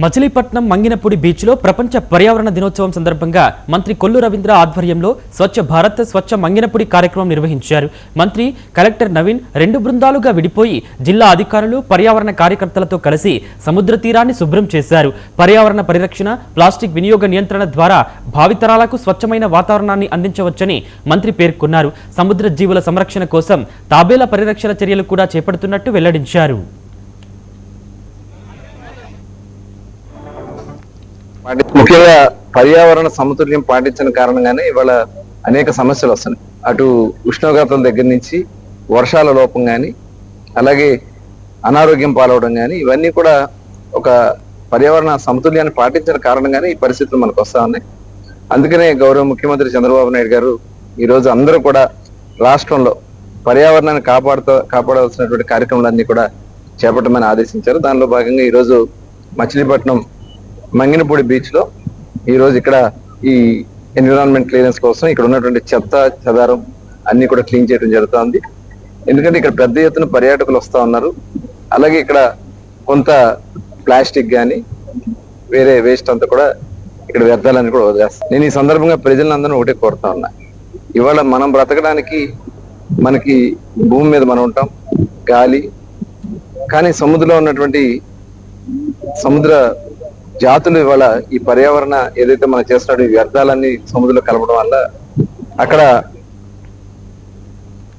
Machilipatnam Manginapudi beach లో ప్రపంచ పర్యావరణ దినోత్సవం సందర్భంగా మంత్రి కొల్లు రవీంద్ర ఆధ్వర్యంలో స్వచ్ఛ భారత్ స్వచ్ఛ మంగినపూడి కార్యక్రమం నిర్వహించారు. మంత్రి, కలెక్టర్ నవీన్ 2 బృందాలుగా విడిపోయి జిల్లా అధికారులు, పర్యావరణ కార్యకర్తలతో కలిసి సముద్ర తీరాన్ని శుభ్రం చేశారు. పర్యావరణ పరిరక్షణ, ప్లాస్టిక్ వినియోగ నియంత్రణ ద్వారా భావితరాలకు స్వచ్ఛమైన వాతావరణాన్ని అందించవచ్చని మంత్రి పేర్కొన్నారు. సముద్ర జీవుల సంరక్షణ కోసం తాబేల పరిరక్షణ చర్యలు కూడా చేపడుతున్నట్టు వెల్లడించారు. ముఖ్యంగా పర్యావరణ సమతుల్యం పాటించిన కారణంగానే ఇవాళ అనేక సమస్యలు వస్తున్నాయి. అటు ఉష్ణోగ్రతల దగ్గర నుంచి వర్షాల లోపం కానీ, అలాగే అనారోగ్యం పాలవడం కానీ, ఇవన్నీ కూడా ఒక పర్యావరణ సమతుల్యాన్ని పాటించిన కారణంగానే ఈ పరిస్థితులు మనకు వస్తా ఉన్నాయి. అందుకనే గౌరవ ముఖ్యమంత్రి చంద్రబాబు నాయుడు గారు ఈరోజు అందరూ కూడా రాష్ట్రంలో పర్యావరణాన్ని కాపాడవలసినటువంటి కార్యక్రమాలన్నీ కూడా చేపట్టమని ఆదేశించారు. దానిలో భాగంగా ఈరోజు మచిలీపట్నం మంగినపూడి బీచ్ లో ఈరోజు ఇక్కడ ఈ ఎన్విరాన్మెంట్ క్లియరెన్స్ కోసం ఇక్కడ ఉన్నటువంటి చెత్త చెదారం అన్ని కూడా క్లీన్ చేయడం జరుగుతుంది. ఎందుకంటే ఇక్కడ పెద్ద ఎత్తున పర్యాటకులు వస్తా ఉన్నారు. అలాగే ఇక్కడ కొంత ప్లాస్టిక్ కానీ వేరే వేస్ట్ అంతా కూడా ఇక్కడ వ్యర్థాలని కూడా వదిలేస్తాను. నేను ఈ సందర్భంగా ప్రజలందరూ ఒకటే కోరుతా ఉన్నా, ఇవాళ మనం బ్రతకడానికి మనకి భూమి మీద మనం ఉంటాం, గాలి, కానీ సముద్రంలో ఉన్నటువంటి సముద్ర జాతులు ఇవాళ ఈ పర్యావరణ ఏదైతే మనం చేస్తున్నాడో ఈ వ్యర్థాలన్నీ సముద్రంలో కలపడం వల్ల అక్కడ